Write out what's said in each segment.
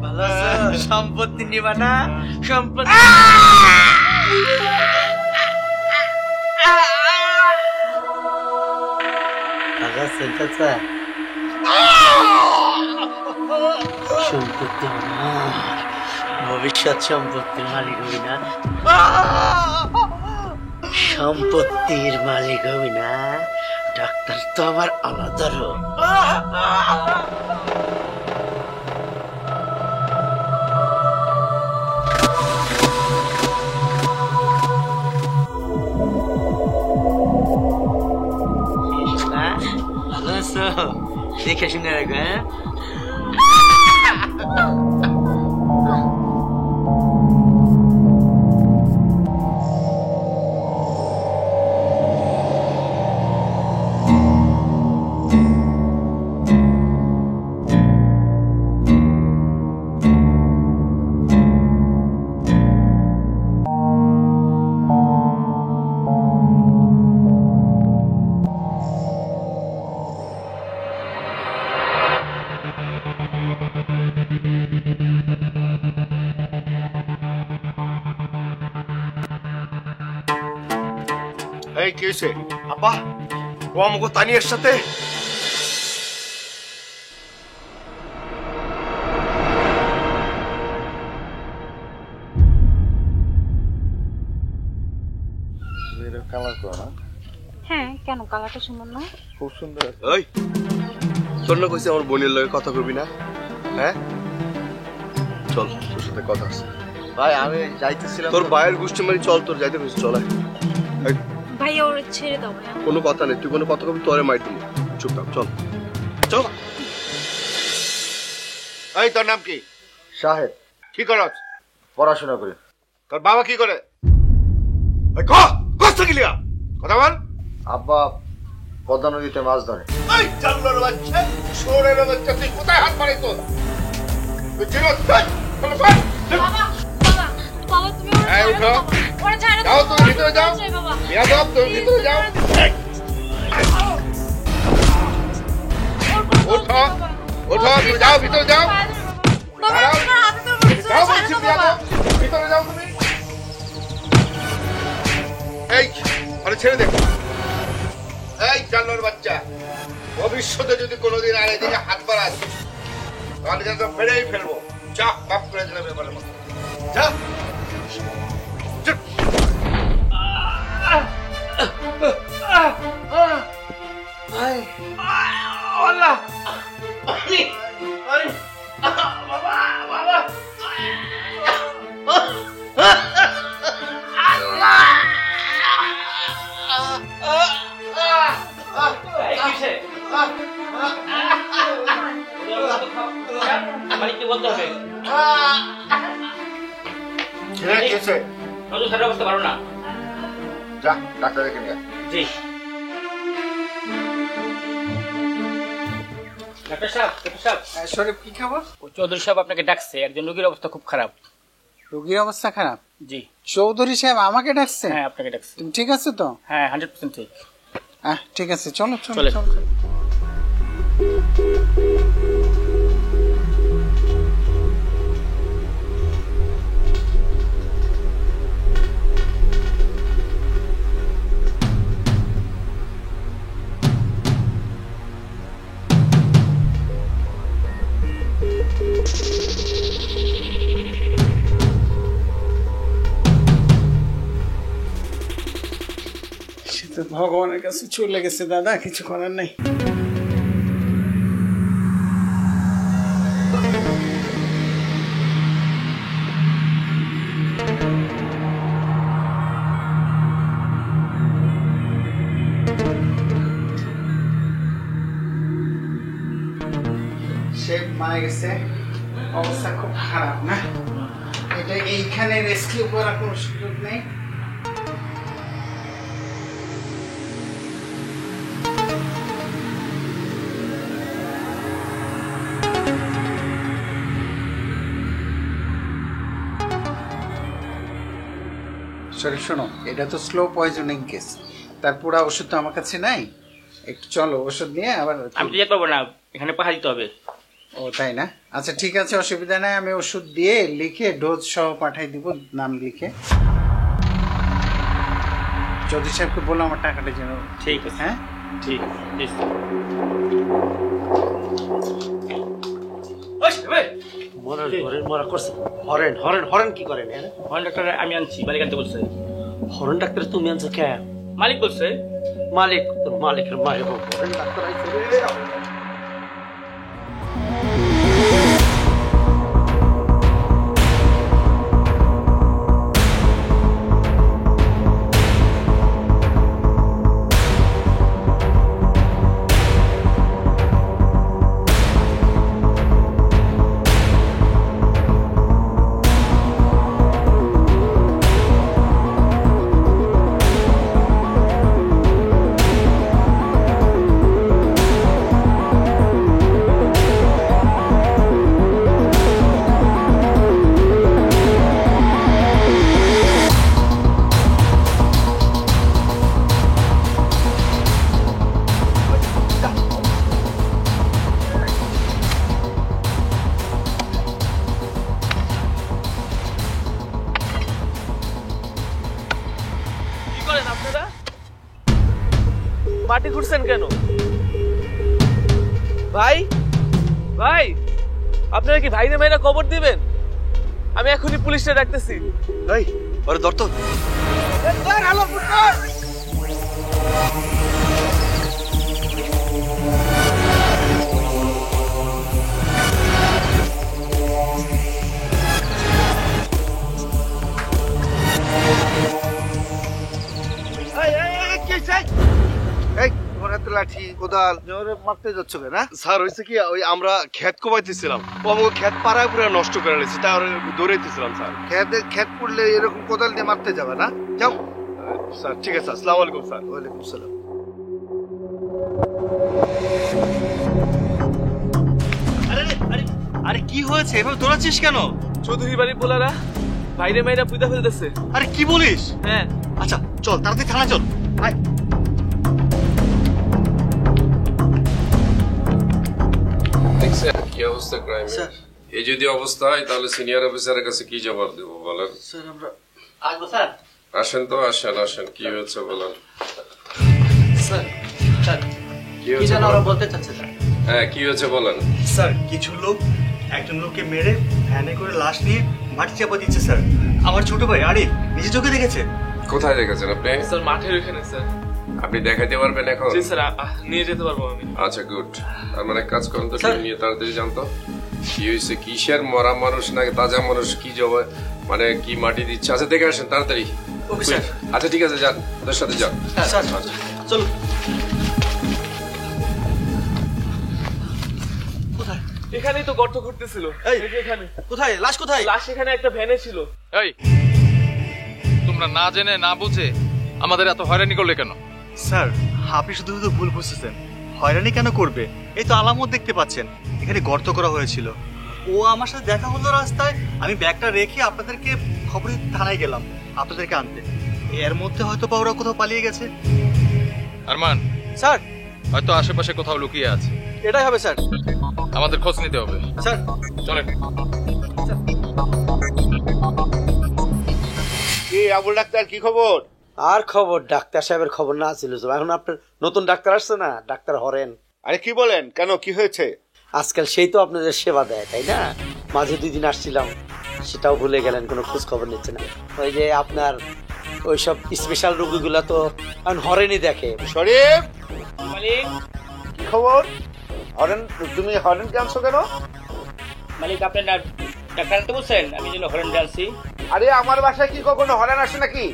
ভালো আছো? সম্পত্তি নিবা না? সম্পত্তি সম্পত্তি আমার, ভবিষ্যৎ সম্পত্তির মালিক হবি না? সম্পত্তির মালিক হবি না? ডাক্তার তো আমার আলাদা রোগ। ভালো আছো? দেখে শুনে রাখো। হ্যাঁ, এই কি হয়েছে আপা? ও আমাকে তানিয়ার সাথে কালার করো না? হ্যাঁ, কেন কালারটা সুন্দর না? খুব সুন্দর। ওই তোর না কইছে আমার বোনের লগে কথা কবি না? হ্যাঁ চল, তোর সাথে কথা আছে। ভাই আমি যাইতেছিলাম। তোর ভাইয়ের গোষ্ঠী মানে চল, তোর যাইতে কইছে চল। ভাইয়া ওরে ছেড়ে দাও ভাইয়া। কোনো কথা নেই, তুই কোনো কথা কবি তোরে মাইর দিবি। চুপ থাক, চল চল। এই তোর নাম কি? শাহেদ। কি করছ? পড়াশোনা করি। তোর বাবা কি করে? ওই কষ্ট কি লিয়া কথা বল। আব্বা পদ্মা নদীতে মাছ ধরে। এই জানলার বাচ্চা, শোরের বাচ্চা, তুই কোথায় হাত মারি তোর? তুই চিনো তুই? চলো বল। বাবা বাবা বাবা তুমি ওরে ছাড়ো। যাও তুমি ভিতরে যাও। ইয়া যাও তুমি ভিতরে যাও। ওঠো ওঠো, তুমি যাও ভিতরে যাও। বাবা তোমার হাতে তো যাও বলছি, ভিতরে যাও তুমি। এই আরে ছেড়ে দে। এই জানোয়ার বাচ্চা, ভবিষ্যতে যদি কোনোদিন আর এদিকে হাত বাড়াস তাহলে কিন্তু ফেরেই ফেলবো। যা, মাফ করে দিলাম এবারের মতো। যা। বলতে হবে অবস্থা পারো না। যা ডাক্তার দেখে নিয়ে। জি ডাক্তার সাহেব। শরীফ কি খবর? চৌধুরী সাহেব আপনাকে ডাকছে, একজন রোগীর অবস্থা খুব খারাপ। রোগীর অবস্থা খারাপ? জি। চৌধুরী সাহেব আমাকে ডাকছে? হ্যাঁ আপনাকে ডাকছে। তুমি ঠিক আছে তো? হ্যাঁ 100% ঠিক। ঠিক আছে, চলো চলো চলো। ভগবানের কাছে চলে গেছে দাদা, কিছু করার নাই। সে মারা গেছে, অবস্থা খুব খারাপ না? এটা এইখানে রেস্কিউ করার কোনো সুযোগ নেই। সরি শোনো, এটা তো স্লো পয়জনিং কেস, তার পুরো ওষুধ তো আমার কাছে নাই। একটু চলো ওষুধ নিয়ে আবার। আমি যেতে পারবো না, এখানে পাহা দিতে হবে। ও তাই না? আচ্ছা ঠিক আছে, অসুবিধা নাই, আমি ওষুধ দিয়ে লিখে ডোজ সহ পাঠাই দিব, নাম লিখে। চৌধুরী সাহেবকে বলো আমার টাকাটা যেন। ঠিক আছে। হ্যাঁ ঠিক আছে। মরার ঘরের মরা করছে। হরেন হরেন হরেন কি করেন? হরেন ডাক্তার আমি আনছি, মালিক আনতে বলছে। হরেন ডাক্তার তুমি আনছো কে? মালিক বলছে। মালিক? তোর মালিকের মায়ের হরেন ডাক্তার আইছে রে। মাটি খুঁড়ছেন কেন ভাই? ভাই আপনারা কি ভাইরে ভাইরা কবর দিবেন? আমি এখনই পুলিশে ডাকতেছি। এই ওরে ধর তো। লাঠি কোদাল মারতে যাচ্ছ কেন? স্যার হয়েছে কি, ওই আমরা ক্ষেত কোবাইতেছিলাম, ও আমাকে ক্ষেত পাড়ায় পুরো নষ্ট করে নিয়েছে, তাই ওরা দৌড়াইতেছিলাম স্যার। ক্ষেত পড়লে এরকম কোদাল দিয়ে মারতে যাবে না? যাও স্যার। ঠিক আছে, আসসালামু আলাইকুম স্যার। ওয়ালাইকুম সালাম। আরে কি হয়েছে, এভাবে দৌড়াচ্ছিস কেন? চৌধুরী বাড়ির পোলারা ভাইরে মাইরা পুঁতা ফেলতেছে। আরে কি বলিস? হ্যাঁ। আচ্ছা চল তাড়াতাড়ি থানা চল। আয়। দেখছেন কি অবস্থা ক্রাইমের? এই যদি অবস্থা হয় তাহলে সিনিয়র অফিসারের কাছে কি জবাব দেবো বলেন? স্যার আমরা আসবো স্যার। আসেন তো, আসেন আসেন, কি হয়েছে বলেন? স্যার স্যার কি কি হয়েছে যেন বলেন? ওরা বলতে চাচ্ছে স্যার। হ্যাঁ কি হয়েছে বলেন? স্যার কিছু লোক একজন লোককে মেরে ভ্যানে করে লাশ নিয়ে মাটি চাপা দিচ্ছে স্যার। আমার ছোট ভাই আরিফ নিজে চোখে দেখেছে। কোথায় দেখেছেন আপনি? স্যার মাঠের ওখানে স্যার। আপনি দেখাইতে পারবেন এখন? জি স্যার, নিয়ে যেতে পারবো আমি। আচ্ছা গুড। তার মানে কাজ করেন তো, টিম নিয়ে তাড়াতাড়ি জানতো কি হয়েছে, কিসের মরা মানুষ নাকি তাজা মানুষ, কি জবা মানে কি মাটি দিচ্ছে। আচ্ছা দেখে আসেন তাড়াতাড়ি। Okay sir. আচ্ছা ঠিক আছে, যান ওদের সাথে যান। স্যার চল। এখানেই তো গর্ত করতেছিল। এই এখানে কোথায় লাশ? কোথায় লাশ? এখানে একটা ভ্যানে ছিল। এই তোমরা না জেনে না বুঝে আমাদের এত হয়রানি করলে কেন? স্যার আপনি শুধু শুধু ভুল বুঝতেছেন। হয়রানি কেন করবে? এই তো আলামত দেখতে পাচ্ছেন, এখানে গর্ত করা হয়েছিল। ও আমার সাথে দেখা হলো রাস্তায়, আমি ব্যাগটা রেখে আপনাদেরকে খবর দিতে থানায় গেলাম আপনাদেরকে আনতে। এর মধ্যে হয়তো বা ওরা কোথাও পালিয়ে গেছে। আরমান স্যার হয়তো আশেপাশে কোথাও লুকিয়ে আছে, এটাই হবে স্যার। আমাদের খোঁজ নিতে হবে। স্যার চলেন। কি আবুল ডাক্তার, কি খবর? আর খবর ডাক্তার সাহেবের খবর না ছিল তো, এখন আপনার নতুন ডাক্তার আসছে না, ডাক্তার হরেন। আরে কি বলেন, কেন কি হয়েছে? আজকাল সেই তো আপনাদের সেবা দেয় তাই না? মাঝে 2 দিন আসছিলাম, সেটাও ভুলে গেলেন, কোনো খোঁজ খবর নিচ্ছে না। ওই যে আপনার ওইসব স্পেশাল রোগীগুলা তো এখন হরেনই দেখে। শরীফ মালিক, কি খবর? হরেন, তুমি হরেনকে আনছো কেন? মালিক আপনার ডাক্তার আনতে বলছেন, আমি যেন হরেন ডালছি। আরে আমার বাসায় কি কখনো হরেন আসে নাকি?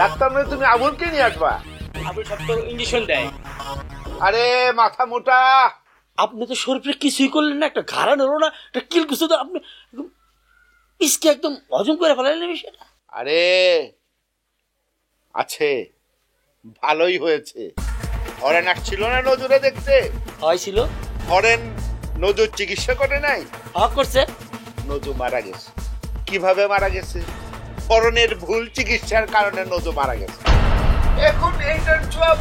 ডাক্তার নয়, তুমি আবুলকে নিয়ে আসবা। আপনি সব তো ইঞ্জেকশন দেয়। আরে মাথা মোটা, আপনি তো শরীফে কিছুই করলেন না, একটা ঘাড়া নড়ো না, একটা কিল কুচো তো আপনি পিসকে একদম হজম করে ফেলালেন বিষয়টা। আরে আছে, ভালোই হয়েছে। হরেন আসছিল না নজরে দেখতে? হয়েছিল। হরেন নজর চিকিৎসা করে নাই? হক করছে। নজু মারা গেছে। কিভাবে মারা গেছে? হরনের ভুল চিকিৎসার কারণে নজু মারা গেছে। এখন এইটার জবাব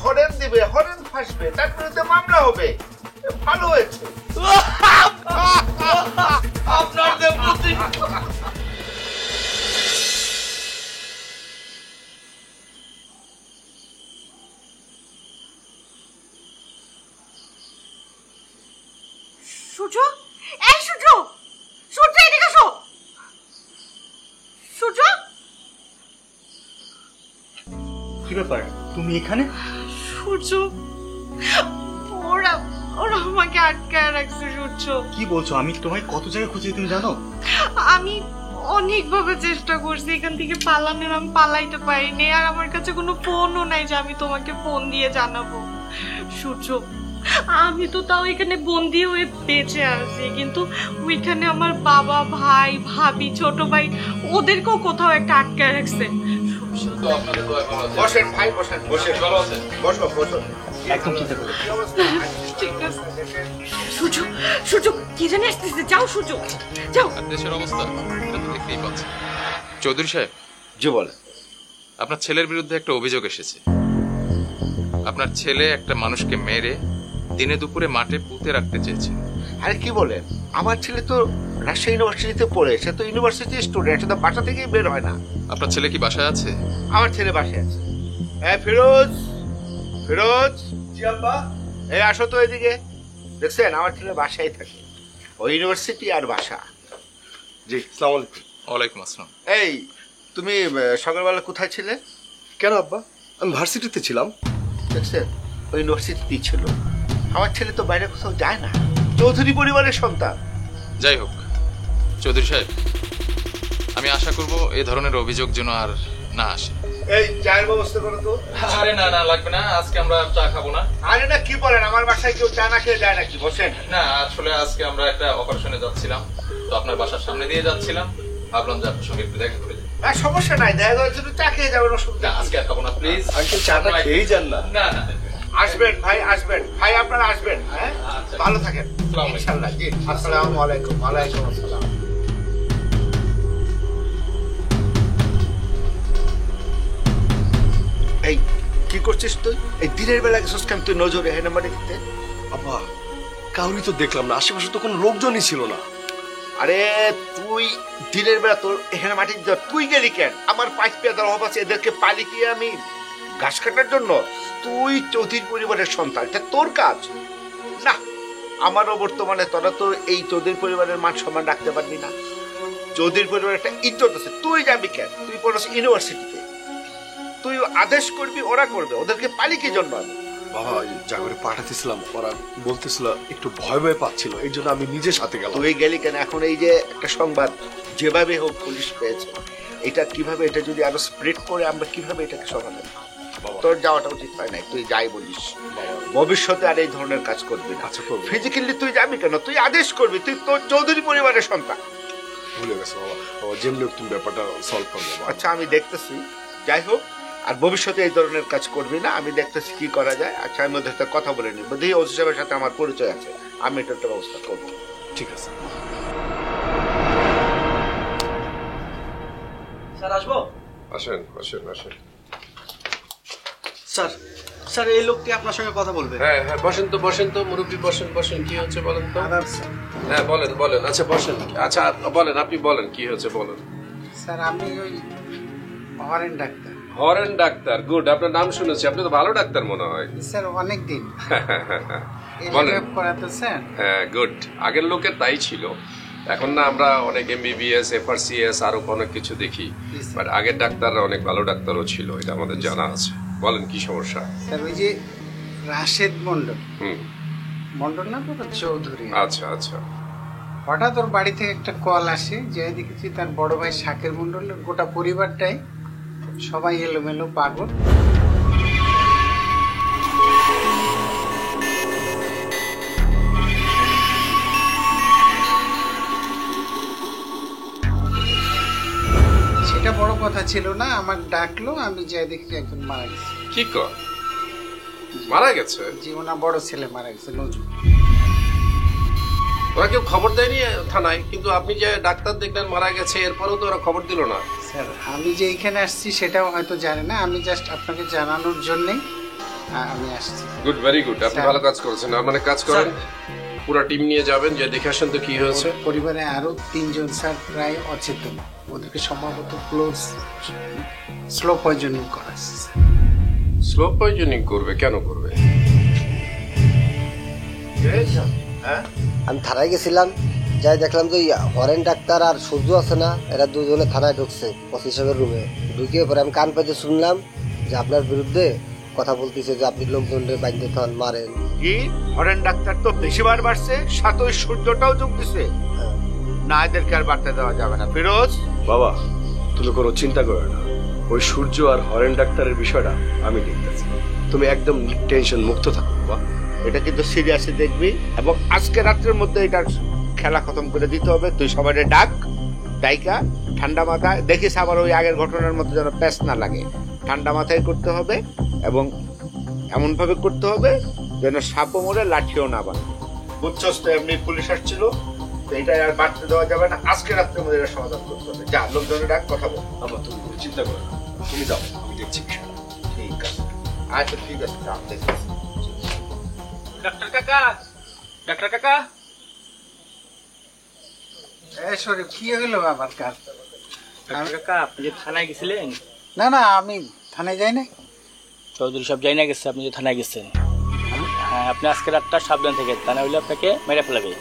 হরেন দিবে, হরেন ফাঁসবে, তার বিরুদ্ধে মামলা হবে। ভালো হয়েছে। আপনার যে বুদ্ধি। সূর্য, এই সূর্য, সূর্য এদিকে আসো। সূর্য, কি ব্যাপার তুমি এখানে? সূর্য, ওরা ওরা আমাকে আটকায় রাখছে সূর্য। কি বলছো? আমি তোমায় কত জায়গায় খুঁজে, তুমি জানো? আমি অনেকভাবে চেষ্টা করছি এখান থেকে পালানোর, আমি পালাইতে পারিনি। আর আমার কাছে কোনো ফোনও নাই যে আমি তোমাকে ফোন দিয়ে জানাবো। সূর্য, আমি তো তাও এখানে বন্দি হয়ে বেঁচে আছি, কিন্তু ওইখানে আমার বাবা, ভাই, ভাবি, ছোট ভাই ওদেরকেও কোথাও একটা আটকায় রাখছে। তো আপনাদের দোয়া ভালো আছে। বসেন ভাই, বসেন, বসেন, ভালো আছে। বসো, বসো। একদম চিন্তা করো। ঠিক আছে সূর্য, সূর্য কি জানি আসতেছে, যাও সূর্য যাও। আর দেশের অবস্থা এটা তো দেখতেই পাচ্ছেন। চৌধুরী সাহেব, জি বলেন। আপনার ছেলের বিরুদ্ধে একটা অভিযোগ এসেছে। আপনার ছেলে একটা মানুষকে মেরে দিনে দুপুরে মাঠে পুঁতে রাখতে চেয়েছে। আরে কি বলেন, আমার ছেলে তো রাজশাহী ইউনিভার্সিটিতে পড়ে, সে তো ইউনিভার্সিটি স্টুডেন্ট, সে তো বাসা থেকেই বের হয় না। আপনার ছেলে কি বাসায় আছে? আমার ছেলে বাসায় আছে। ফিরোজ, ফিরোজ, জি আব্বা। এই আসো তো এদিকে। দেখছেন, আমার ছেলে বাসায় থাকে, ওই ইউনিভার্সিটি আর বাসা। জি, আসসালামু আলাইকুম। ওয়ালাইকুম আসসালাম। এই তুমি সকালবেলা কোথায় ছিলে? কেন আব্বা? আমি ভার্সিটিতে ছিলাম। দেখছেন, ওই ইউনিভার্সিটিতেই ছিল। আমার ছেলে তো বাইরে কোথাও যায় না, চৌধুরী পরিবারের সন্তান। যাই হোক চৌধুরী সাহেব, আমি আশা করব এই ধরনের অভিযোগ যেন আর না আসে। এই চায়ের ব্যবস্থা করো তো। আরে না না, লাগবে না, আজকে আমরা চা খাবো না। আরে না, কি বলেন, আমার বাসায় কেউ চা না খেয়ে যায় নাকি? বসেন। না, আসলে আজকে আমরা একটা অপারেশনে যাচ্ছিলাম, তো আপনার বাসার সামনে দিয়ে যাচ্ছিলাম, ভাবলাম যে আপনার সঙ্গে একটু দেখা করে যাই। সমস্যা নাই, দেখা করার জন্য চা খেয়ে যাবেন, অসুবিধা। না, আজকে আর খাবো না, প্লিজ। আজকে চাটা খেয়েই যান না। না না, আসবেন ভাই, আসবেন ভাই, আপনারা আসবেন। হ্যাঁ, আচ্ছা। ভালো থাকেন। আসসালামু আলাইকুম। ইনশাআল্লাহ। জি, আসসালামু আলাইকুম। ওয়ালাইকুম আসসালাম। এই কি করছিস তুই? এই দিনের বেলা গেছিস কেন তুই নজরে হ্যাঁ নাম্বার দিতে? আব্বা, কাউরি তো দেখলাম না, আশেপাশে তো কোনো লোকজনই ছিল না। আরে তুই দিনের বেলা তোর এখানে মাটি দিতে তুই গেলি কেন? আমার পাঁচ পেয়াদার অভাব আছে, এদেরকে পালি কি আমি ঘাস কাটার জন্য? তুই চৌধুরী পরিবারের সন্তান, এটা তোর কাজ না। আমারও বর্তমানে তোরা তো এই চৌধুরী পরিবারের মান সম্মান রাখতে পারবি না। চৌধুরী পরিবারের একটা ইজ্জত আছে, তুই যাবি কেন? তুই পড়াস ইউনিভার্সিটিতে, তুই আদেশ করবি, ওরা করবে, ওদেরকে পালি কি জন্য? আমি বাবা যা করে পাঠাতেছিলাম, ওরা বলতেছিল একটু ভয় ভয় পাচ্ছিল, এই জন্য আমি নিজের সাথে গেলাম। তুই গেলি কেন? এখন এই যে একটা সংবাদ যেভাবে হোক পুলিশ পেয়েছে, এটা কিভাবে, এটা যদি আরো স্প্রেড করে আমরা কিভাবে এটাকে সমাধান? তোর যাওয়াটা উচিত হয় নাই, তুই যাই বলিস। ভবিষ্যতে আর এই ধরনের কাজ করবি না। আচ্ছা, করবো। ফিজিক্যালি তুই যাবি কেন? তুই আদেশ করবি, তুই তোর চৌধুরী পরিবারের সন্তান। ভুলে গেছে বাবা, বাবা যেমনি হোক তুমি ব্যাপারটা সলভ করবো। আচ্ছা, আমি দেখতেছি, যাই হোক, আর ভবিষ্যতে এই ধরনের কাজ করবি না। আমি দেখতেছি কি করা যায়। আচ্ছা, আমি ওদের সাথে কথা বলে নিই, বুদ্ধি ওসি সাহেবের সাথে আমার পরিচয় আছে, আমি এটার একটা ব্যবস্থা করবো। ঠিক আছে। স্যার আসবো? আসেন আসেন আসেন। স্যার, স্যার এই লোকটি আপনার সঙ্গে কথা বলবে। হ্যাঁ হ্যাঁ, বসেন তো মুরব্বী, বসেন বসেন। কি হচ্ছে বলেন তো? হ্যাঁ বলেন বলেন। আচ্ছা বসেন। আচ্ছা বলেন, আপনি বলেন কি হচ্ছে বলেন। স্যার আমি ওই Haren doctor. Haren doctor, good. আপনার নাম শুনেছি, আপনি তো ভালো ডাক্তার মনে হয়। স্যার অনেক দিন বলেন। করাতেছেন। হ্যাঁ গুড। আগের লোকের তাই ছিল, এখন না আমরা অনেক MBBS, FRCS আরো অনেক কিছু দেখি, বাট আগের ডাক্তাররা অনেক ভালো ডাক্তারও ছিল, এটা আমাদের জানা আছে। বলেন কি সমস্যা? স্যার ওই যে রাশেদ মন্ডল, হুম, মন্ডল না তো চৌধুরী, আচ্ছা আচ্ছা। হঠাৎ ওর বাড়ি থেকে একটা কল আসে, যে দেখেছি তার বড় ভাই শাকের মন্ডলের গোটা পরিবারটাই সবাই এলোমেলো পাগল। সেটা বড় কথা ছিল না, আমার ডাকলো, আমি যাই দেখি একজন মারা গেছে। কি কর, মারা গেছে? জীবনা বড় ছেলে মারা গেছে, নজরুল। ওরা কেউ খবর দেয়নি থানায়, কিন্তু আপনি যে ডাক্তার দেখলেন মারা গেছে, এরপরেও তো ওরা খবর দিল না। স্যার আমি যে এইখানে আসছি সেটাও হয়তো জানে না, আমি জাস্ট আপনাকে জানানোর জন্যই আমি আসছি। Good, very good. আপনি ভালো কাজ করেছেন। মানে কাজ করেন, পুরো টিম নিয়ে যাবেন, যে দেখে আসেন তো কি হয়েছে। পরিবারে আরো 3 জন স্যার প্রায় অচেতন, ওদেরকে সম্ভবত স্লো পয়জনিং করা। স্লো পয়জনিং করবে? কেন করবে? আমি থানায় গেছিলাম, যাই দেখলাম যে হরেন ডাক্তার আর সূর্য আছে না, এরা দুজনে থানায় ঢুকছে ওসি সাহেবের রুমে। ঢুকিয়ে পরে আমি কান পেতে শুনলাম যে আপনার বিরুদ্ধে কথা বলতেছে, যে আপনি লোকজনকে বাইন্ধে থান, মারেন। কি হরেন ডাক্তার তো বেশিবার বাড়ছে, সাথে ওই সূর্যটাও যোগ দিছে। না, এদেরকে আর বাড়তে দেওয়া যাবে না। ফিরোজ বাবা, তুমি কোনো চিন্তা করো না, ওই সূর্য আর হরেন ডাক্তারের বিষয়টা আমি দেখতেছি, তুমি একদম টেনশন মুক্ত থাকো বাবা। এটা কিন্তু সিরিয়াসলি দেখবি, এবং আজকে রাত্রের মধ্যে এটার খেলা খতম করে দিতে হবে। তুই সবাই ডাক, ডাইকা ঠান্ডা মাথায় দেখিস, আবার ওই আগের ঘটনার মধ্যে যেন প্যাস না লাগে। ঠান্ডা মাথায় করতে হবে, এবং এমন ভাবে করতে হবে যেন সাপও মরে লাঠিও না বানে। বুঝছস তো? এমনি পুলিশ আসছিল, তো এটা আর বাড়তে দেওয়া যাবে না। আজকে রাত্রের মধ্যে এটা সমাধান করতে হবে। যা, লোকজনের ডাক, কথা বল। বাবা তুমি কোনো চিন্তা করো না, তুমি যাও, আমি দেখছি। ঠিক আছে, আচ্ছা ঠিক আছে, যা দেখছি। ডাক্তার কাকা, ডাক্তার কাকা। শরীফ, কি হলো বাবার কাজ? ডাক্তার কাকা, আপনি যে থানায় গেছিলেন? না না, আমি থানায় যাই না। চৌধুরী সব যাই না গেছে, আপনি যে থানায় গেছেন। হ্যাঁ, আপনি আজকে রাতটা সাবধান থেকে, তা না হলে আপনাকে মেরে ফেলাবে।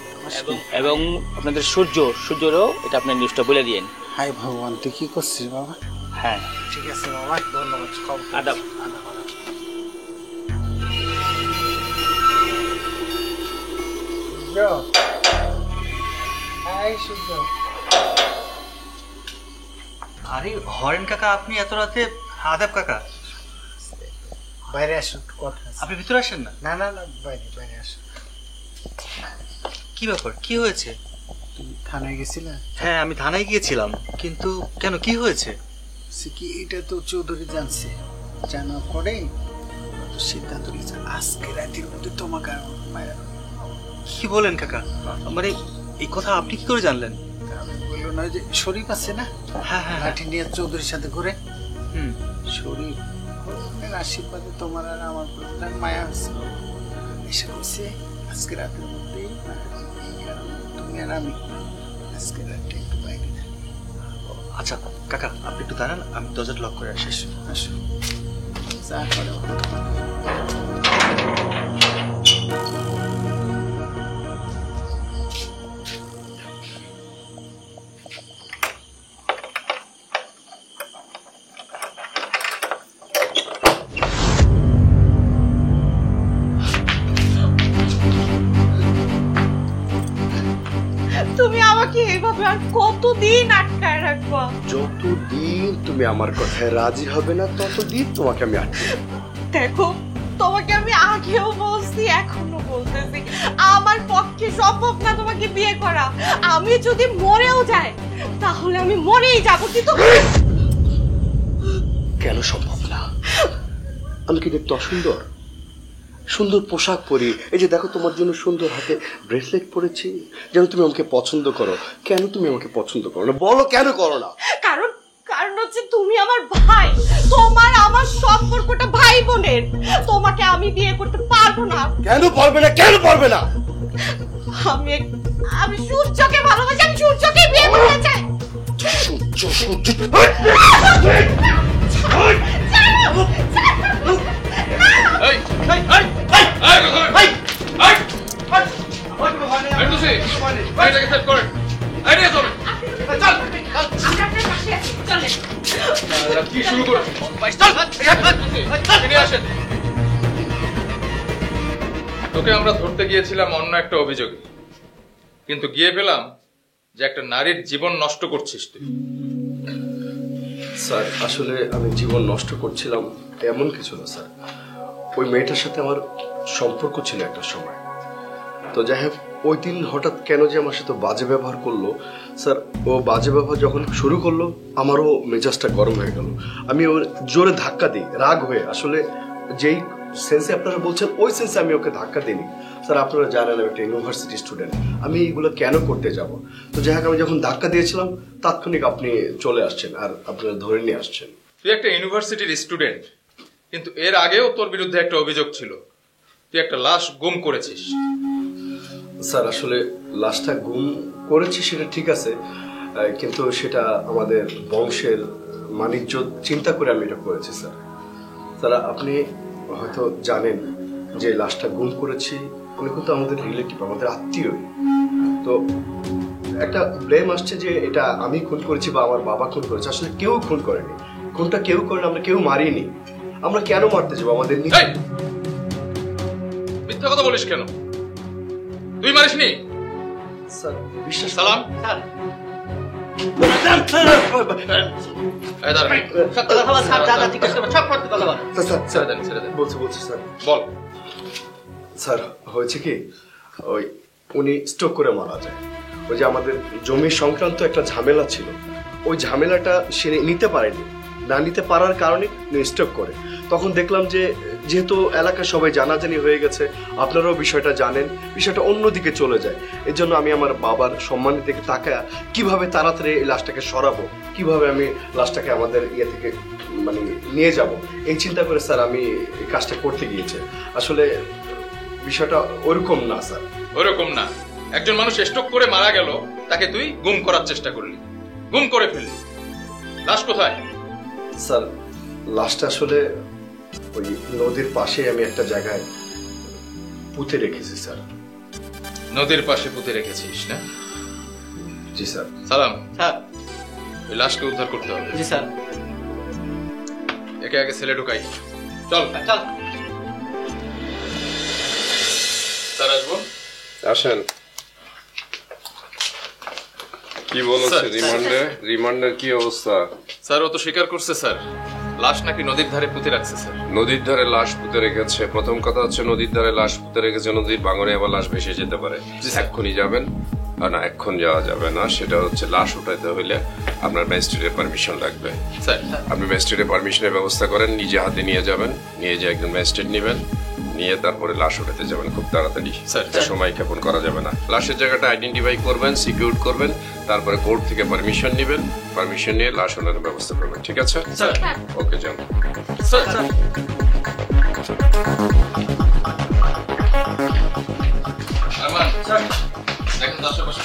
এবং আপনাদের সূর্যরও এটা আপনি নিউজটা বলে দিয়েন। হাই ভগবান, তুই কি করছিস বাবা? হ্যাঁ ঠিক আছে বাবা, ধন্যবাদ। আদাব। আরে হরেন কাকা, আপনি এত রাতে? আদাব কাকা। বাইরে আসুন, কথা আছে। আপনি ভিতরে আসেন না। না না না, বাইরে আসুন। কি ব্যাপার, কি হয়েছে? তুমি থানায় গেছিলে? হ্যাঁ, আমি থানায় গিয়েছিলাম, কিন্তু কেন, কি হয়েছে? কি এটা তো চৌধুরী জানছে, জানার পরে সিদ্ধান্ত নিয়েছে আজকে রাতের মধ্যে তোমাকে মারা। কি বলেন কাকা? মানে এই কথা আপনি কি করে জানলেন? বললো না যে শরীফ আছে না, হ্যাঁ হ্যাঁ, লাঠি নিয়ে চৌধুরীর সাথে ঘুরে। হুম, শরীফ আশীর্বাদে তোমার আর আমার মায়া হচ্ছে, এসে বলছে আজকে রাতের মধ্যেই তুমি আর আমি আজকে রাতটা একটু বাইরে। আচ্ছা কাকা, আপনি একটু দাঁড়ান, আমি দরজাটা লক করে আসি। আসো, যা করে। তুমি আমাকে এইভাবে আর কতদিন আটকায় রাখবা? যতদিন তুমি আমার কথায় রাজি হবে না, ততদিন তোমাকে আমি আটকে। দেখো, তোমাকে আমি আগেও বলছি, এখনো বলতেছি, আমার পক্ষে সম্ভব না তোমাকে বিয়ে করা। আমি যদি মরেও যাই, তাহলে আমি মরেই যাবো। কিন্তু কেন সম্ভব না? আমি কি দেখতে অসুন্দর? সুন্দর পোশাক পরি, এই যে দেখো তোমার জন্য সুন্দর হাতে ব্রেসলেট পরেছি, যেন তুমি আমাকে পছন্দ করো। কেন তুমি আমাকে পছন্দ করো না? বলো কেন করো না? কারণ হচ্ছে তুমি আমার ভাই, তোমার আমার সম্পর্কটা ভাই বোনের। তোমাকে আমি বিয়ে করতে পারবো না। কেন পারবে না? কেন পারবে না? আমি সূর্যকে ভালোবাসি, আমি সূর্যকে বিয়ে করতে চাই। তোকে আমরা ধরতে গিয়েছিলাম অন্য একটা অভিযোগে, কিন্তু গিয়ে পেলাম যে একটা নারীর জীবন নষ্ট করছিস তুই। স্যার, আসলে আমি জীবন নষ্ট করছিলাম এমন কিছু না স্যার। ওই মেয়েটার সাথে আমার সম্পর্ক ছিল একটা সময়। তো যাই হোক, ওই দিন হঠাৎ কেন যে আমার সাথে বাজে ব্যবহার করলো স্যার, ও বাজে ব্যবহার যখন শুরু করলো আমারও মেজাজটা গরম হয়ে গেল। আমি ওর জোরে ধাক্কা দিই রাগ হয়ে। আসলে যেই সেন্সে আপনারা বলছেন ওই সেন্সে আমি ওকে ধাক্কা দিইনি স্যার। আপনারা জানেন আমি একটা ইউনিভার্সিটি স্টুডেন্ট, আমি এইগুলো কেন করতে যাব? তো যাই হোক, আমি যখন ধাক্কা দিয়েছিলাম তাৎক্ষণিক আপনি চলে আসছেন আর আপনারা ধরে নিয়ে আসছেন। তুই একটা ইউনিভার্সিটির স্টুডেন্ট, কিন্তু এর আগেও তোর বিরুদ্ধে একটা অভিযোগ ছিল, তুই একটা লাশ গুম করেছিস। স্যার আসলে লাশটা গুম করেছি সেটা ঠিক আছে, কিন্তু সেটা আমাদের বংশের মানিজ্য চিন্তা করে আমি এটা করেছি স্যার। স্যার আপনি হয়তো জানেন যে লাশটা গুম করেছি উনি কিন্তু আমাদের রিলেটিভ, আমাদের আত্মীয়। তো একটা ব্লেম আসছে যে এটা আমি খুন করেছি বা আমার বাবা খুন করেছে। আসলে কেউ খুন করেনি, খুনটা কেউ করেনি, আমরা কেউ মারিনি। আমরা কেন মারতে যাবো? আমাদের মিথ্যা কথা বলিস কেন? তুই মারিসনি? স্যার বিশ্বাস সালাম বল। স্যার হয়েছে কি, ওই উনি স্ট্রোক করে মারা যায়। ওই যে আমাদের জমি সংক্রান্ত একটা ঝামেলা ছিল, ওই ঝামেলাটা সে নিতে পারেনি, না নিতে পারার কারণে স্ট্রোক করে। তখন দেখলাম যে যেহেতু এলাকার সবাই জানাজানি হয়ে গেছে, আপনারাও বিষয়টা জানেন, বিষয়টা অন্যদিকে চলে যায়। এর জন্য আমি আমার বাবার সম্মানের দিকে তাকায় কিভাবে তাড়াতাড়ি এই লাশটাকে সরাবো, কিভাবে আমি লাশটাকে আমাদের ইয়ে থেকে মানে নিয়ে যাব, এই চিন্তা করে স্যার আমি এই কাজটা করতে গিয়েছি। আসলে বিষয়টা ওরকম না স্যার। ওরকম না, একজন মানুষ স্ট্রোক করে মারা গেল, তাকে তুই গুম করার চেষ্টা করলি, গুম করে ফেললি। লাশ কোথায়? স্যার লাশটা আসলে ওই নদীর পাশে আমি একটা জায়গায় পুঁতে রেখেছি স্যার। নদীর পাশে পুঁতে রেখেছিস না? জি স্যার। সালাম স্যার, ওই লাশকে উদ্ধার করতে হবে। জি স্যার। একে আগে ছেলে ঢুকাই, চল চল। স্যার আসবো? আসেন। কি বলেছে রিমান্ডের কি অবস্থা? স্যার ও তো স্বীকার করছে স্যার, লাশ নাকি নদীর ধারে পুঁতে রাখছে স্যার। নদীর ধারে লাশ পুঁতে রেখেছে। প্রথম কথা হচ্ছে নদীর ধারে লাশ পুঁতে রেখেছে, নদীর ভাঙনে আবার লাশ ভেসে যেতে পারে। এক্ষুনি যাবেন? না, এক্ষুন যাওয়া যাবে না। সেটা হচ্ছে লাশ উঠাইতে হইলে আপনার ম্যাজিস্ট্রেটের পারমিশন লাগবে। স্যার আপনি ম্যাজিস্ট্রেটের পারমিশনের ব্যবস্থা করেন, নিজে হাতে নিয়ে যাবেন, নিয়ে যে একজন ম্যাজিস্ট্রেট নেবেন, নিয়ে তারপরে লাশ উঠাতে যাবেন খুব তাড়াতাড়ি। সময় ক্ষেপণ করা যাবে না। লাশের জায়গাটা আইডেন্টিফাই করবেন, সিকিউর করবেন, তারপরে কোর্ট থেকে পারমিশন নেবেন, পারমিশন নিয়ে লাশ ওঠানোর ব্যবস্থা করবেন। ঠিক আছে স্যার? ওকে যান স্যার। আরমান স্যার, দেখেন আশেপাশে।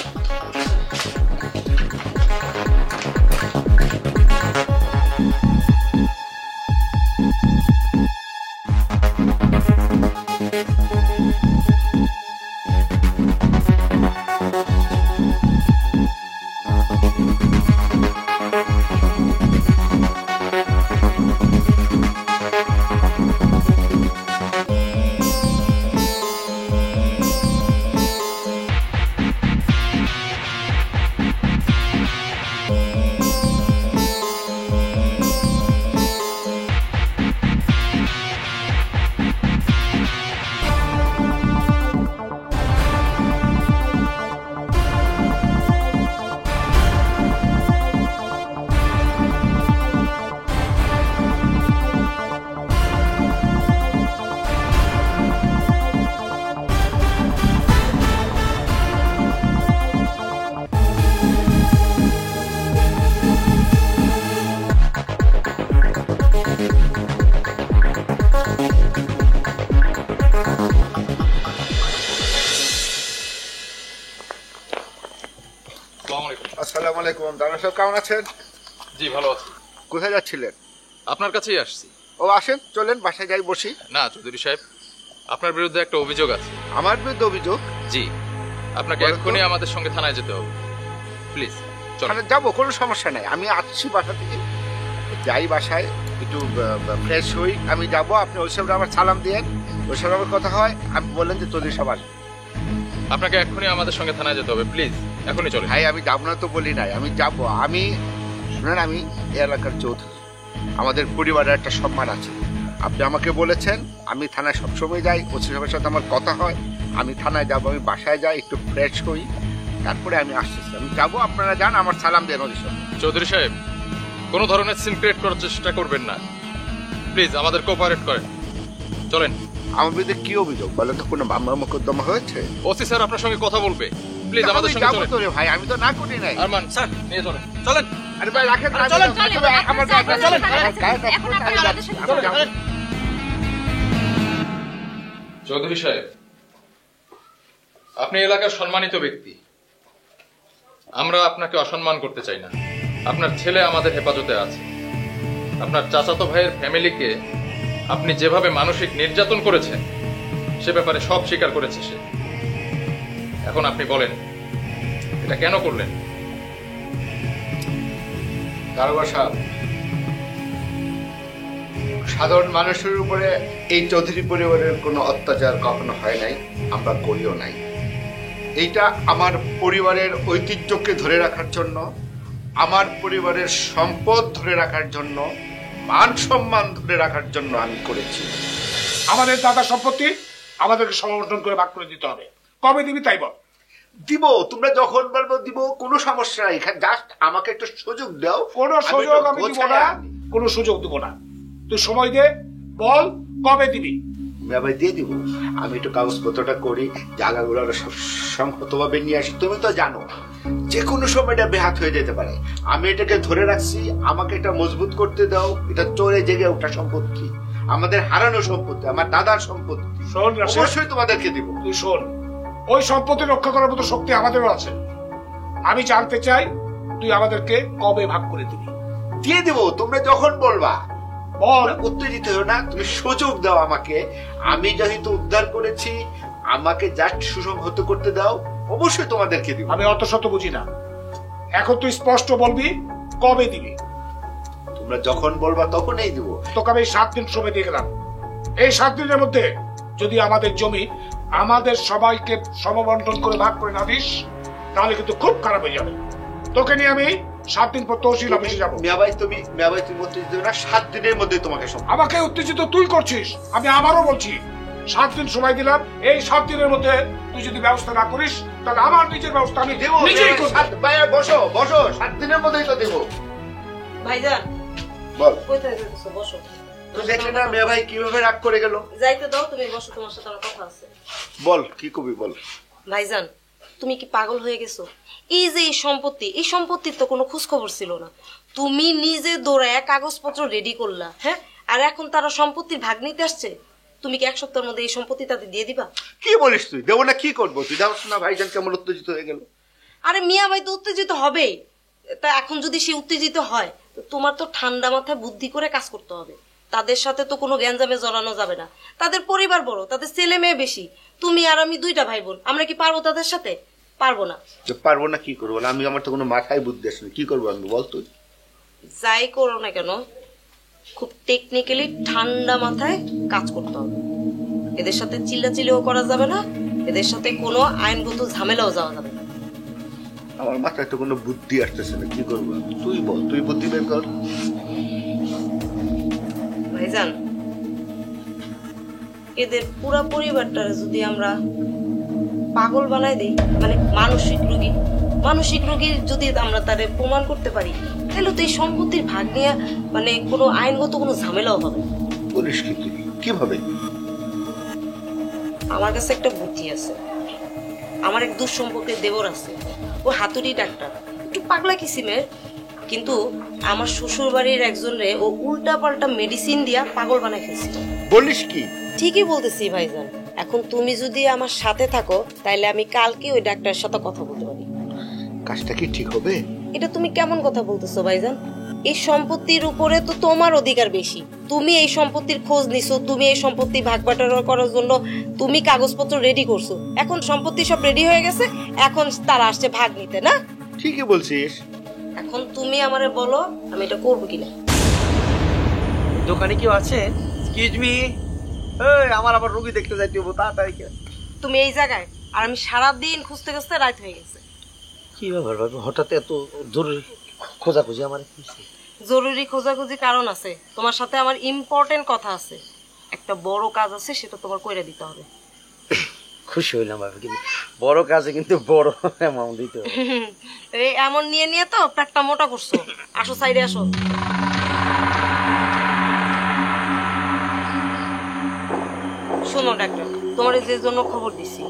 আসসালামু আলাইকুম। দাদা সাহেব কেমন আছেন? জি ভালো আছি। কোথায় যাচ্ছিলেন? আপনার কাছেই আসছি। ও আসেন, চলেন বাসায় যাই বসি। না চৌধুরী সাহেব, আপনার বিরুদ্ধে একটা অভিযোগ আছে। আমার বিরুদ্ধে অভিযোগ? জি, আপনাকে এক্ষুনি আমাদের সঙ্গে থানায় যেতে হবে। প্লিজ থানায় যাবো, কোনো সমস্যা নাই। আমি আসছি বাসা থেকে, যাই বাসায় একটু ফ্রেশ হই, আমি যাবো। আপনি ওই সাহেব আমার সালাম দিয়েন, ওই সাহেব আমার কথা হয়, আমি বললেন যে চৌধুরী সাহেব আসবে। আপনাকে এক্ষুনি আমাদের সঙ্গে থানায় যেতে হবে, প্লিজ এখনই চলে। ভাই আমি যাবো না তো বলি নাই, আমি যাবো। আমি শুনেন, আমি এই এলাকার চৌধুরী, আমাদের পরিবারের একটা সম্মান আছে। আপনি আমাকে বলেছেন, আমি থানায় সবসময় যাই, ওসি সাহেবের সাথে আমার কথা হয়, আমি থানায় যাবো। আমি বাসায় যাই, একটু ফ্রেশ হই, তারপরে আমি আসতেছি। আমি যাবো, আপনারা যান, আমার সালাম দেন ওদের সাথে। চৌধুরী সাহেব, কোনো ধরনের সিন ক্রিয়েট করার চেষ্টা করবেন না, প্লিজ আমাদের কোঅপারেট করেন। চলেন। আমার বিরুদ্ধে কি অভিযোগ বলেন তো? কোনো মামলা মোকদ্দমা হয়েছে? ওসি স্যার আপনার সঙ্গে কথা বলবে, প্লিজ আমাদের সঙ্গে চলেন। যাবো তো রে ভাই, আমি তো না করি নাই। আরমান স্যার নিয়ে চলেন। চলেন। আরে ভাই রাখেন, চলেন চলেন, আমার চলেন। চৌধুরী সাহেব, আপনি এলাকার সম্মানিত ব্যক্তি, আমরা আপনাকে অসম্মান করতে চাই না। আপনার ছেলে আমাদের হেফাজতে আছে। আপনার চাচাতো ভাইয়ের ফ্যামিলিকে আপনি যেভাবে মানসিক নির্যাতন করেছেন সে ব্যাপারে সব স্বীকার করেছে সে। এখন আপনি বলেন এটা কেন করলেন? দারোগা সাহেব, সাধারণ মানুষের উপরে এই চৌধুরী পরিবারের কোনো অত্যাচার কখনো হয় নাই, আমরা করিও নাই। এইটা আমার পরিবারের ঐতিহ্যকে ধরে রাখার জন্য, আমার পরিবারের সম্পদ ধরে রাখার জন্য, মান সম্মান ধরে রাখার জন্য আমি করেছি। আমাদের দাদা সম্পত্তি আমাদেরকে সমর্থন করে ভাগ করে দিতে হবে। কবে দিবি তাই বল। দিব, তোমরা যখন বলবো দিব, কোনো সমস্যা নাই। জাস্ট আমাকে একটু সুযোগ দাও। কোনো সুযোগ আমি দিব না, কোনো সুযোগ দিব না। তুই সময় দে, বল কবে দিবি। ভাই দিয়ে দিব। আমি একটু কাগজপত্রটা করি, জায়গাগুলো সংহতভাবে নিয়ে আসি। তুমি তো জানো যে কোনো সময় এটা বেহাত হয়ে যেতে পারে। আমি এটাকে ধরে রাখছি, আমাকে এটা মজবুত করতে দাও। এটা চড়ে জেগে ওঠা সম্পত্তি, আমাদের হারানো সম্পত্তি, আমার দাদার সম্পত্তি। শোন, অবশ্যই তোমাদেরকে দিব। তুই শোন, ওই সম্পত্তি রক্ষা করার মতো শক্তি আমাদেরও আছে। আমি জানতে চাই তুই আমাদেরকে কবে ভাগ করে দিবি। দিয়ে দেবো, তোমরা যখন বলবা। বল, উত্তেজিত হও না, তুমি সুযোগ দাও আমাকে। আমি যেহেতু উদ্ধার করেছি, আমাকে জাস্ট সুসংহত করতে দাও, অবশ্যই তোমাদেরকে দিব। আমি অত শত বুঝি না, এখন তুই স্পষ্ট বলবি কবে দিবি। তোমরা যখন বলবা তখনই দিব। তোকে আমি 7 দিন সময় দিয়ে গেলাম। এই 7 দিনের মধ্যে যদি আমাদের জমি আমাদের সবাইকে সমবন্টন করে ভাগ করে না দিস, তাহলে কিন্তু খুব খারাপ হয়ে যাবে। তোকে নিয়ে আমি 7 দিন পর তহসিল অফিসে যাবো। মিয়াভাই তুমি উত্তেজিত না, 7 দিনের মধ্যে তোমাকে আমাকে উত্তেজিত তুই করছিস, আমি আমারও বলছি। 7 দিন সময় দিলাম, এই 7 দিনের মধ্যে তুই যদি ব্যবস্থা না করিস, তাহলে আমার নিজের ব্যবস্থা আমি নিজেই করব। বসো বসো, 7 দিনের মধ্যেই তো দেব। ভাইজান বল, কোথায় যাচ্ছো? বসো। তুই দেখলে না মিয়াভাই কিভাবে রাগ করে গেল। যাইতে দাও, তুমি বসো, তোমার সাথে আমার কথা আছে। বল, কি কবি বল। ভাইজান, তুমি কি পাগল হয়ে গেছো? এই যে এই সম্পত্তির তো কোনো খোঁজ খবর ছিল না। তুমি নিজে দৌড়ায় কাগজপত্র রেডি করলা, হ্যাঁ, আর এখন তারা সম্পত্তির ভাগ নিতে আসছে। তুমি কি 1 সপ্তাহের মধ্যে এই সম্পত্তি তাদের দিয়ে দিবা? কি বলিস তুই? দেবো না, কি করবো? তুই যাও না, ভাইজান কেমন উত্তেজিত হয়ে গেল। আরে মিয়া ভাই তো উত্তেজিত হবেই। তা এখন যদি সে উত্তেজিত হয়, তো তোমার তো ঠান্ডা মাথায় বুদ্ধি করে কাজ করতে হবে। তাদের সাথে তো কোনো গ্যাঞ্জামে জড়ানো যাবে না। তাদের পরিবার বড়, তাদের ছেলে মেয়ে বেশি। তুমি আর আমি 2টা ভাই বোন, আমরা কি পারবো তাদের সাথে? পারবো না। পারবো না কি করবো? আমি, আমার তো কোনো মাথায় বুদ্ধি আসে না, কি করবো আমি, বল তুই। যাই করো না কেন, খুব টেকনিক্যালি ঠান্ডা মাথায় কাজ করতে হবে। এদের সাথে চিল্লাচিল্লিও করা যাবে না, এদের সাথে কোনো আইনগত ঝামেলাও যাওয়া যাবে না। আমার মাথায় তো কোনো বুদ্ধি আসতেছে না, কি করবো? তুই বল, তুই বুদ্ধি বের কর। ভাইজান, এদের পুরা পরিবারটারে যদি আমরা পাগল বানাই দিই, মানে মানসিক রোগী যদি আমরা তারে প্রমাণ করতে পারি, তাহলে তো এই সম্পত্তির ভাগ নিয়ে মানে কোনো আইনগত কোনো ঝামেলাও হবে। বলিস কি তুই? কিভাবে? আমার কাছে একটা বুদ্ধি আছে। আমার এক দুঃসম্পর্কের দেবর আছে, ও হাতুড়ি ডাক্তার, একটু পাগলা কিসিমের, কিন্তু আমার শ্বশুর বাড়ির একজনরে ও উল্টা পাল্টা মেডিসিন দিয়া পাগল বানাই ফেলছে। বলিস কি? ঠিকই বলতেছি ভাইজান। এখন তুমি যদি আমার সাথে থাকো, তাইলে আমি কালকে ওই ডাক্তারের সাথে কথা বলতে পারি। কাজটা কি ঠিক হবে? এটা তুমি কেমন কথা বলতেছো ভাইজান? এই সম্পত্তির উপরে তো তোমার অধিকার বেশি। তুমি এই সম্পত্তির খোঁজ নিছো, তুমি এই সম্পত্তি ভাগ বাটোয়ারা করার জন্য তুমি কাগজপত্র রেডি করছো। এখন সম্পত্তি সব রেডি হয়ে গেছে, এখন তারা আসছে ভাগ নিতে, না? ঠিকই বলছিস। এখন তুমি আমারে বলো আমি এটা করবো কিনা। দোকানে কেউ আছে? এক্সকিউজ মি, এই আমার আবার রোগী দেখতে যাইতে হবে, তাড়াতাড়ি। তুমি এই জায়গায়, আর আমি সারাদিন খুঁজতে খুঁজতে রাত হয়ে গেছে। কি ব্যাপার ভাবি, হঠাৎ এত জরুরি খোঁজাখুঁজি? আমার জরুরি খোঁজাখুঁজি কারণ আছে, তোমার সাথে আমার ইম্পর্টেন্ট কথা আছে। একটা বড় কাজ আছে, সেটা তোমার কইরা দিতে হবে। খুশি হইলাম ভাবি, কিন্তু বড় কাজে কিন্তু বড় অ্যামাউন্ট দিতে হবে। এই এমন নিয়ে তো পেটটা মোটা করছো। আসো সাইডে আসো। শোনো ডাক্তার, তোমার যে জন্য খবর দিছি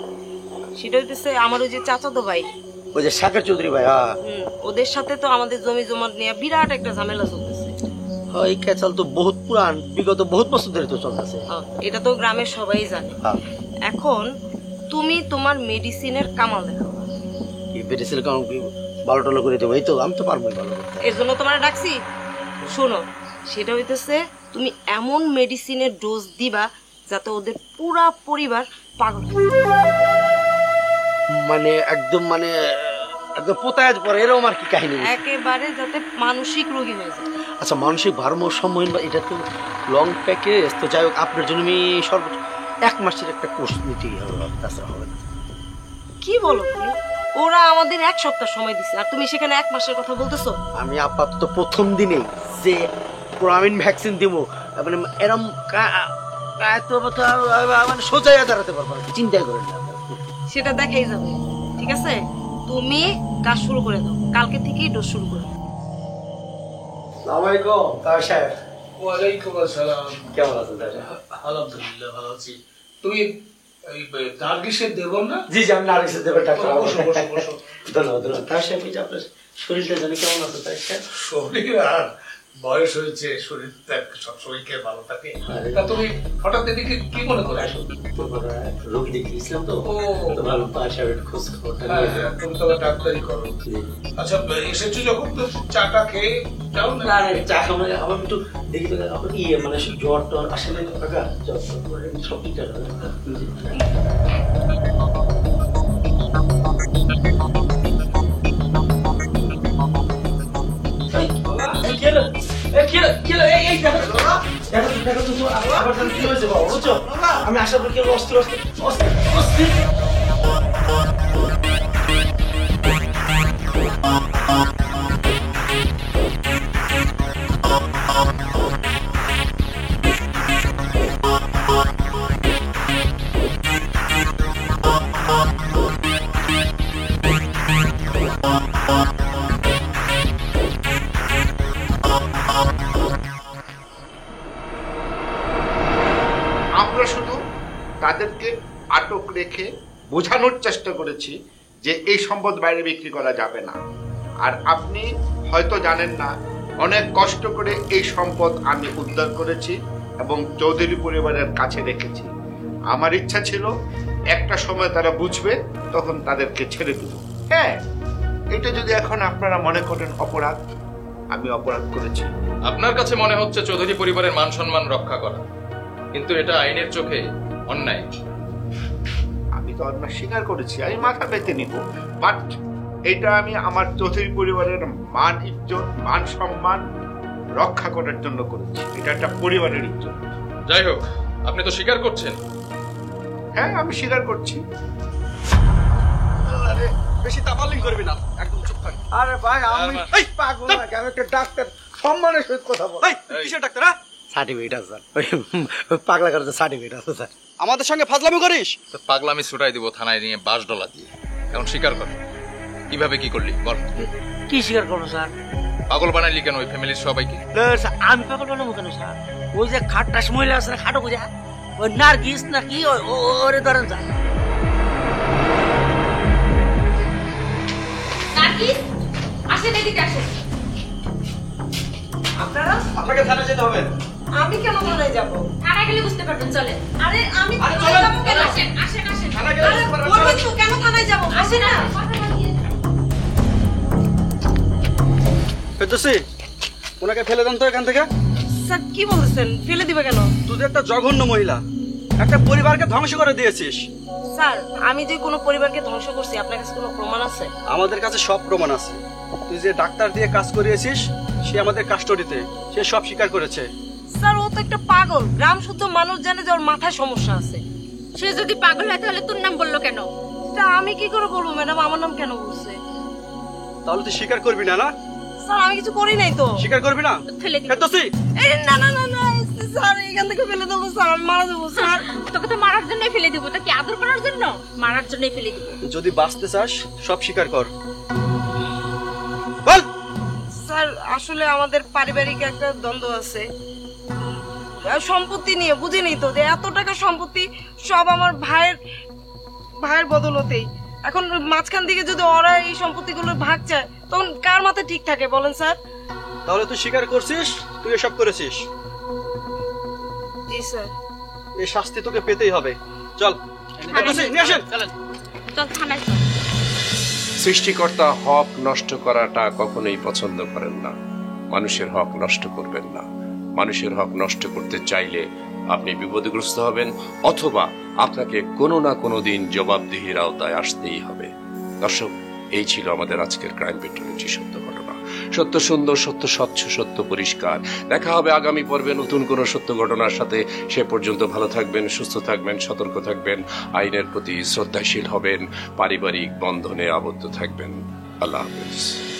সেটা হইতেছে আমার ওই যে চাচাতো ভাই, ওই যে সাকের চৌধুরী ভাই। ওদের সাথে তো আমাদের জমি জমা নিয়ে বিরাট একটা ঝামেলা চলতেছে। এই ক্যাচাল তো বহুত পুরান, বিগত বহুত বছর ধরে তো চলতেছে। এটা তো গ্রামের সবাই জানে। এখন তুমি তোমার মেডিসিনের কামাল দেখো। এই মেডিসিন কারণ ভালো টালো করে দেবো, এই তো আমি তো পারবোই ভালো করতে। এর জন্য তোমার ডাকছি। শোনো, সেটা হইতেছে তুমি এমন মেডিসিনের ডোজ দিবা যাতে ওদের পুরা পরিবার পাগল হয়। মানে একদম পোতায় পরে এরকম আর কি কাহিনী? একেবারে যাতে মানসিক রোগী হয়ে যায়। আচ্ছা, মানসিক ভারসাম্যহীন বা এটা তো লং প্যাকেজ, তো যাই হোক আপনার জন্য আমি সর্বোচ্চ 1 মাসের একটা কোর্স নিতেই হবে, তাছাড়া হবে না। কি বলো তুমি? ওরা আমাদের 1 সপ্তাহ সময় দিছে আর তুমি সেখানে 1 মাসের কথা বলতেছো? আমি আপাতত প্রথম দিনেই যে প্রোমিন ভ্যাকসিন দিব, মানে এরম মানে সোজাইয়া দাঁড়াতে পারবো না, চিন্তা করেন না। সেটা দেখাই যাবে, ঠিক আছে? তুমি কাজ শুরু করে দাও, কালকে থেকেই ডোজ শুরু করে দাও। আসসালামু আলাইকুম তার সাহেব। ওয়ালাইকুম আসসালাম। কেমন আছেন তার সাহেব? আলহামদুলিল্লাহ ভালো আছি। তুমি এই নার্গিসের দেবর না? জি জি, আমি নার্গিসের দেবর ডাক্তার। বসো বসো বসো। ধন্যবাদ ধন্যবাদ। তার সাহেব, এই যে আপনার শরীরটা জানি কেমন আছে তার সাহেব? শরীর আর বয়স হয়েছে, শরীরটা সবসময় কে ভালো থাকে। তা তুমি হঠাৎ এদিকে কি মনে করে আসো? রোগী দেখে গেছিলাম তো, ভালো তার সাহেবের খোঁজ খবরটা। তুমি তো ডাক্তারি করো। আচ্ছা, এসেছো যখন তো চাটা খেয়ে যাও না? না চা খাবো না, আমার একটু দেখি তো আপনার মানে জ্বর টর আসে না কাকা? জ্বর সব ঠিক আছে? আমি আশা করি অস্থির অস্থির অস্থির। আমরা শুধু তাদেরকে আটক রেখে বোঝানোর চেষ্টা করেছি যে এই সম্পদ বাইরে বিক্রি করা যাবে না। আর আপনি হয়তো জানেন না, অনেক কষ্ট করে এই সম্পদ আমি উদ্ধার করেছি এবং চৌধুরী পরিবারের কাছে রেখেছি। আমার ইচ্ছা ছিল একটা সময় তারা বুঝবে, তখন তাদেরকে ছেড়ে দেব। হ্যাঁ, এটা যদি এখন আপনারা মনে করেন অপরাধ, আমি অপরাধ করেছি। আপনার কাছে মনে হচ্ছে চৌধুরী পরিবারের মান সম্মান রক্ষা করা, কিন্তু এটা আইনের চোখে অন্যায়। আমি তো অন্যায় স্বীকার করেছি, আমি মাথা পেতে নিব, বাট এটা আমি আমার চৌধুরী পরিবারের মান ইজ্জত মান সম্মান রক্ষা করার জন্য করেছি। এটা একটা পরিবারের ইজ্জত। যাই হোক, আপনি তো স্বীকার করছেন। হ্যাঁ, আমি স্বীকার করছি। আরে বেশি তাবালিং করবি না, একদম চুপ থাক। আরে ভাই, আমি পাগল না, আমি একটা ডাক্তার, সম্মানের সহিত কথা বল। কিসের ডাক্তার? সার্টিফিকেট আছে স্যার, ওই পাগলা করে সার্টিফিকেট আছে স্যার। আমাদের সঙ্গে ফাজলামি করিস? পাগলামি ছুটাই দিব থানায় নিয়ে $5 দিয়ে। এখন স্বীকার কর, কিভাবে কি করলি বল। কি স্বীকার করবো স্যার? পাগল বানাইলি কেন ওই ফ্যামিলির সবাইকে? আমি পাগল বানাবো কেন স্যার? ওই যে খাট্টাস মহিলা আছে না, খাটো বুঝা, ওই নার্গিস নাকি ওরে ধরেন স্যার। নার্গিস, আসেন এদিকে আসেন। আপনারা? আপনাকে থানায় যেতে হবে। আমি কেন থানায় যাব? থানায় গেলে বুঝতে পারবেন, চলেন। আরে আমি আরে থানায় চলেন, যাবো কেন? চলেন। আসেন আসেন আসেন। থানায় গেলে বুঝতে পারবেন, বলবেন চলেন। তো কেন থানায় যাব? আসেন না। ফেরদৌসি, ওনাকে ফেলে দেন তো এখান থেকে। স্যার কি বলছেন? ফেলে দিবে কেন? তুই একটা জঘন্য মহিলা, একটা পরিবারকে ধ্বংস করে দিয়েছিস। স্যার, আমি যে কোনো পরিবারকে ধ্বংস করছি, আপনার কাছে কোনো প্রমাণ আছে? আমাদের কাছে সব প্রমাণ আছে। তুই যে ডাক্তার দিয়ে কাজ করিয়েছিস, সে আমাদের কাস্টডিতে, সে সব স্বীকার করেছে। স্যার, ও তো একটা পাগল। গ্রাম শুদ্ধ মানুষ জানে যে ওর মাথায় সমস্যা আছে। সে যদি পাগল হয় তাহলে তোর নাম বললো কেন? তা আমি কি করে বলবো ম্যাডাম আমার নাম কেন বলছে? তাহলে তুই স্বীকার করবি না? না স্যার, আমি কিছু করি নাই তো। স্বীকার করবি না? ফেলে দিবি। ফেরদৌসি, না না না না স্যার, এখান থেকে ফেলে দেবো স্যার, আমি মারা দেবো স্যার। তোকে তো মারার জন্যই ফেলে দিব। তা কি আদর করার জন্য? মারার জন্যই ফেলে দিব। যদি বাঁচতে চাস সব স্বীকার কর, বল। স্যার, আসলে আমাদের পারিবারিক একটা দ্বন্দ্ব আছে সম্পত্তি নিয়ে। বুঝিনি তো যে এত টাকা সম্পত্তি সব আমার ভাইয়ের বদলতেই। এখন মাঝখান থেকে যদি ওরা এই সম্পত্তিগুলো ভাগ চায়, তখন কার মাথায় ঠিক থাকে বলেন স্যার? তাহলে তুই স্বীকার করছিস তুই এসব করেছিস। জি স্যার। এই শাস্তি তোকে পেতেই হবে। চল। চল থানায় চল। সৃষ্টিকর্তা হক নষ্ট করাটা কখনোই পছন্দ করেন না। মানুষের হক নষ্ট করবেন না। মানুষের হক নষ্ট করতে চাইলে আপনি বিপদগ্রস্ত হবেন, অথবা আপনাকে কোনো না কোনো দিন জবাবদিহির আওতায় আসতেই হবে। দর্শক, এই ছিল আমাদের আজকের ক্রাইম পেট্রোলজি সত্য ঘটনা। সত্য সুন্দর, সত্য স্বচ্ছ, সত্য পরিষ্কার। দেখা হবে আগামী পর্বে নতুন কোনো সত্য ঘটনার সাথে। সে পর্যন্ত ভালো থাকবেন, সুস্থ থাকবেন, সতর্ক থাকবেন, আইনের প্রতি শ্রদ্ধাশীল হবেন, পারিবারিক বন্ধনে আবদ্ধ থাকবেন। আল্লাহ হাফেজ।